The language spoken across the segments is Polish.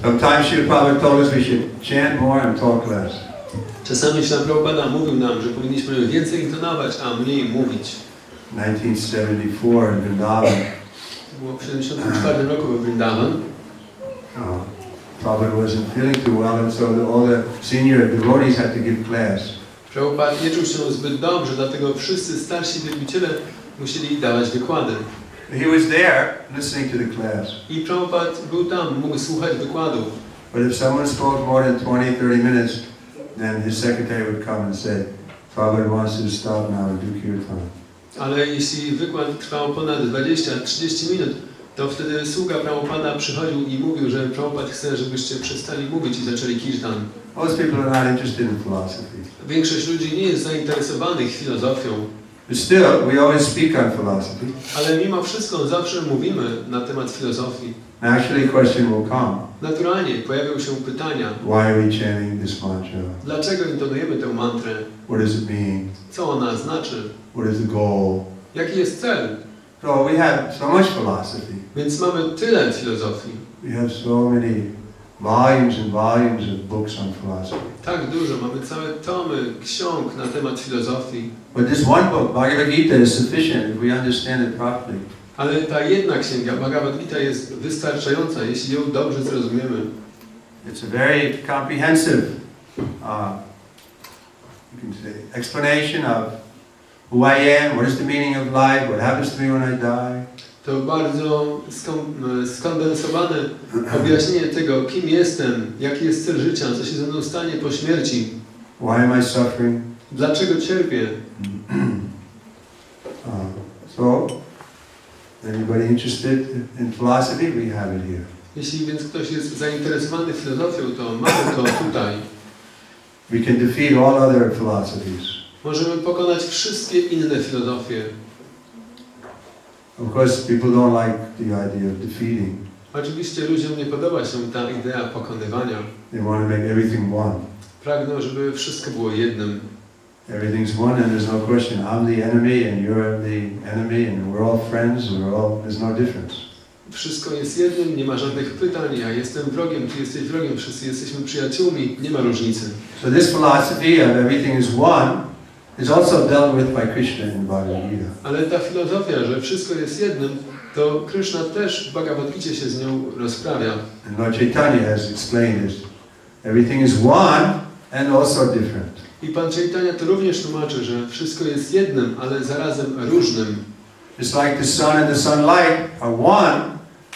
Sometimes Srila Prabhupada told us we should chant more and talk less. Czasami Srila Prabhupada mówił nam, że powinniśmy więcej intonować, a mniej mówić. 1974 in Vrindavan. Było w 1974 roku we Vrindavan. Prabhupada wasn't feeling too well, and so all the senior devotees had to give class. Prabhupada nie czuł się zbyt dobrze, dlatego wszyscy starsi wielbiciele musieli dawać wykłady. He was there listening to the class. I Prabhupada był tam, mógł słuchać wykładów. But if someone spoke more than 20-30 minutes, then his secretary would come and say, Prabhupada wants you to stop now and do kirtan. Ale jeśli wykład trwał ponad 20-30 minut, to wtedy sługa Prabhupada przychodził i mówił, że Prabhupada chce, żebyście przestali mówić i zaczęli kirtan. Most people are not interested in philosophy. Większość ludzi nie jest zainteresowanych filozofią. But still, we always speak on philosophy. Ale mimo wszystko zawsze mówimy na temat filozofii. Naturally, a question will come. Naturalnie pojawią się pytania. Why are we chanting this mantra? Dlaczego intonujemy tę mantrę? What does it mean? Co ona znaczy? What is the goal? Jaki jest cel? So we have so much philosophy. Więc mamy tyle filozofii. We have so many volumes and volumes of books on philosophy. Tak dużo, mamy całe tomy ksiąg na temat filozofii. But this one book, Bhagavad-Gita, is sufficient if we understand it properly. Ale ta jedna księga, Bhagavad-Gita, jest wystarczająca, jeśli ją dobrze zrozumiemy. It's a very comprehensive you can say, explanation of who I am, what is the meaning of life, what happens to me when I die. To bardzo skondensowane objaśnienie tego, kim jestem, jaki jest cel życia, co się ze mną stanie po śmierci. Why am I suffering? Dlaczego cierpię? So, anybody interested in philosophy, we have it here. Jeśli więc ktoś jest zainteresowany filozofią, to mamy to tutaj. We can defeat all other philosophies. Możemy pokonać wszystkie inne filozofie. Of course, people don't like the idea of defeating. Oczywiście ludziom nie podoba się ta idea pokonywania. They want to make everything one. Pragną, żeby wszystko było jednym. Everything's one, and there's no question. I'm the enemy, and you're the enemy, and we're all friends. There's no difference. Wszystko jest jednym, nie ma żadnych pytań. Ja jestem wrogiem, ty jesteś wrogiem, wszyscy jesteśmy przyjaciółmi, nie ma różnicy. So this philosophy of everything is one is also dealt with by Kryszna in Bhagavad-Gita. Ale ta filozofia, że wszystko jest jednym, to Kryszna też w Bhagavad-Gicie się z nią rozprawia. And Lord Chaitanya has explained this. Everything is one and also different. I Pan Chaitanya to również tłumaczy, że wszystko jest jednym, ale zarazem różnym. It's like the sun and the sunlight are one,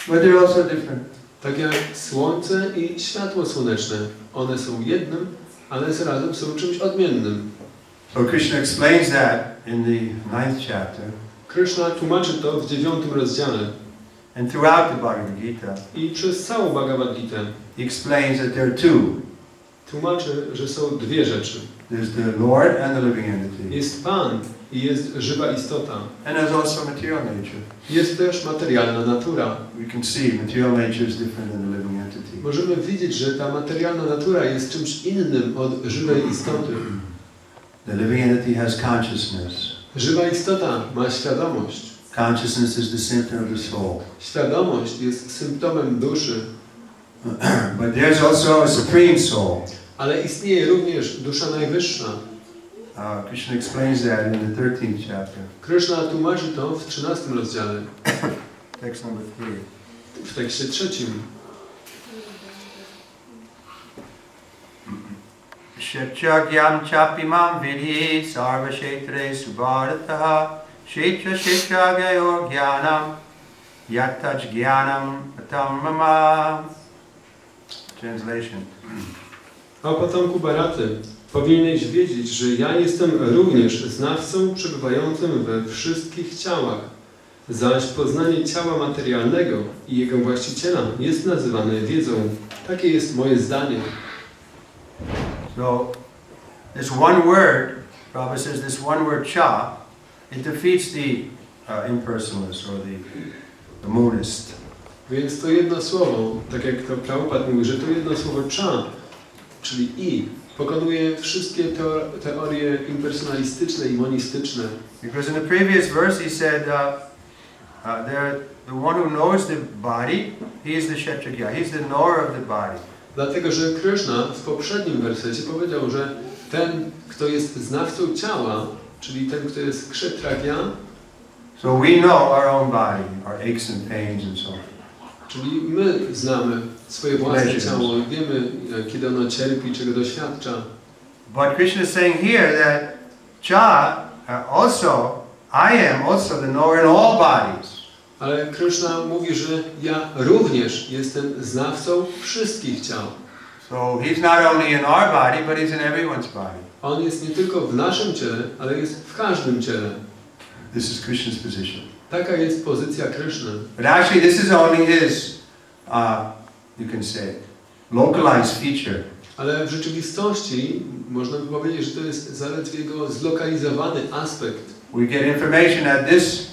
but they're also different. Tak jak słońce i światło słoneczne. One są jednym, ale zarazem są czymś odmiennym. So Krishna explains that in the 9th chapter. Kryszna tłumaczy to w 9 rozdziale. And throughout the Bhagavad-Gita. I przez całą Bhagavad-Gitę. He explains that there are two. Tłumaczy, że są dwie rzeczy. There's the Lord and the living entity. Jest Pan i jest żywa istota. And there's also material nature. Jest też materialna natura. We can see material nature is different than the living entity. Możemy widzieć, że ta materialna natura jest czymś innym od żywej istoty. The living entity has consciousness. Żywa istota ma świadomość. Consciousness is the symptom of the soul. Świadomość jest symptomem duszy. But there's also a supreme soul. Ale istnieje również dusza najwyższa. Krishna explains that in the 13th chapter. Kryszna tłumaczy to w 13 rozdziale. Text number 3. W tekście 3. Shetyagyam chapimam vidhi sarva kshetre subharataha kshetra kshetragyayo jnanam yattaj jnanam atam mama. Translation. O potomku Bharaty, powinieneś wiedzieć, że ja jestem również znawcą przebywającym we wszystkich ciałach, zaś poznanie ciała materialnego i jego właściciela jest nazywane wiedzą. Takie jest moje zdanie. So, this one word, Prabhupada says this one word cha, it defeats the impersonalist or the monist. Więc to jedno słowo, tak jak to Prabhupada mówi, że to jedno słowo cha, czyli i, pokonuje wszystkie teorie impersonalistyczne i monistyczne. Because in the previous verse he said, the one who knows the body, he is the Kshetragya, he is the knower of the body. Dlatego, że Kryszna w poprzednim wersecie powiedział, że ten, kto jest znawcą ciała, czyli ten, kto jest kshetragya, so we know our own body, our aches and pains and so on. Czyli my znamy swoje własne ciało i wiemy, kiedy ono cierpi, czego doświadcza. But Krishna is saying here that cha also, I am also the knower in all bodies. Ale Kryszna mówi, że ja również jestem znawcą wszystkich ciał. So he's not only in our body, but he's in everyone's body. On jest nie tylko w naszym ciele, ale jest w każdym ciele. This is Krishna's position. Taka jest pozycja Kryszny. But actually this is only his, you can say, localized feature. Ale w rzeczywistości można by powiedzieć, że to jest zaledwie jego zlokalizowany aspekt. We get information that this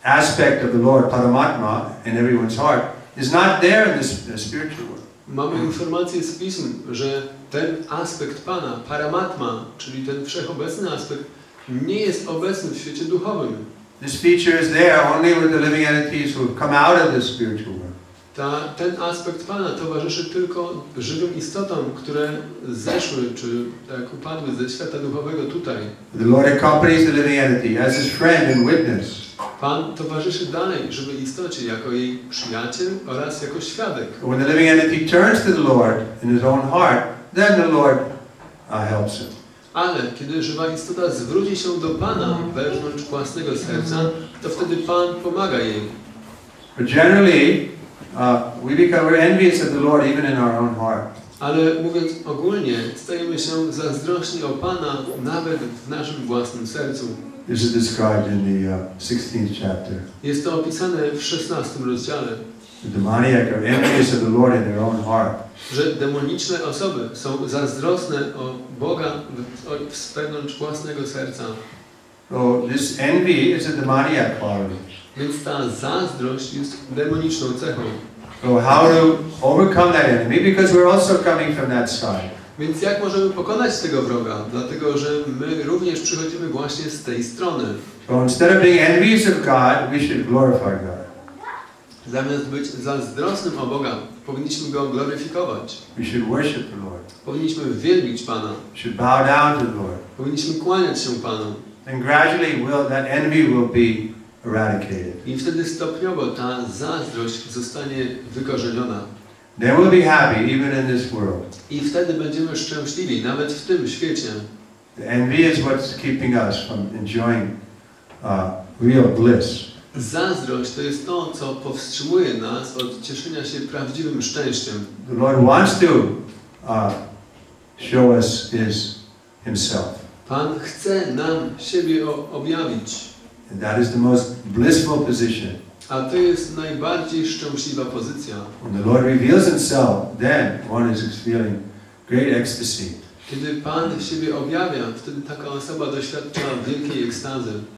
aspect of the Lord Paramatma in everyone's heart is not there in the spiritual world. Mamy informację z pism, że ten aspekt Pana, Paramatma, czyli ten wszechobecny aspekt, nie jest obecny w świecie duchowym. This feature is there only with the living entities who have come out of the spiritual world. Ten aspekt Pana towarzyszy tylko żywym istotom, które zeszły, czy tak upadły ze świata duchowego tutaj. The Lord accompanies the living entity as his friend and witness. Pan towarzyszy dalej żywej istocie jako jej przyjaciel oraz jako świadek. When the living entity turns to the Lord in his own heart, then the Lord helps him. Ale kiedy żywa istota zwróci się do Pana wewnątrz własnego serca, to wtedy Pan pomaga jej. But generally, we're envious of the Lord even in our own heart. Ale mówiąc ogólnie, stajemy się zazdrośni o Pana nawet w naszym własnym sercu. This is described in the 16th chapter. Jest to opisane w 16 rozdziale. The demoniac are envious of the Lord in their own heart. Że demoniczne osoby są zazdrosne o Boga z wewnątrz własnego serca. So this envy is a demoniac quality. Więc ta zazdrość jest demoniczną cechą. So how to overcome that enemy? Because we're also coming from that side. Więc jak możemy pokonać tego wroga? Dlatego, że my również przychodzimy właśnie z tej strony. So instead of being envious of God, we should glorify God. Zamiast być zazdrosnym o Boga, powinniśmy Go gloryfikować. We should worship the Lord. Powinniśmy wielbić Pana. We should bow down to the Lord. Powinniśmy kłaniać się Panu. And gradually that envy will be eradicated. I wtedy stopniowo ta zazdrość zostanie wykorzeniona. Then we'll be happy even in this world. I wtedy będziemy szczęśliwi nawet w tym świecie. The envy is what's keeping us from enjoying real bliss. Zazdrość to jest to, co powstrzymuje nas od cieszenia się prawdziwym szczęściem. The Lord wants to show us himself. Pan chce nam siebie objawić. And that is the most blissful position. A to jest najbardziej szczęśliwa pozycja. When the Lord reveals himself, then one is feeling great ecstasy. Kiedy Pan siebie objawia, wtedy taka osoba doświadcza wielkiej ekstazy.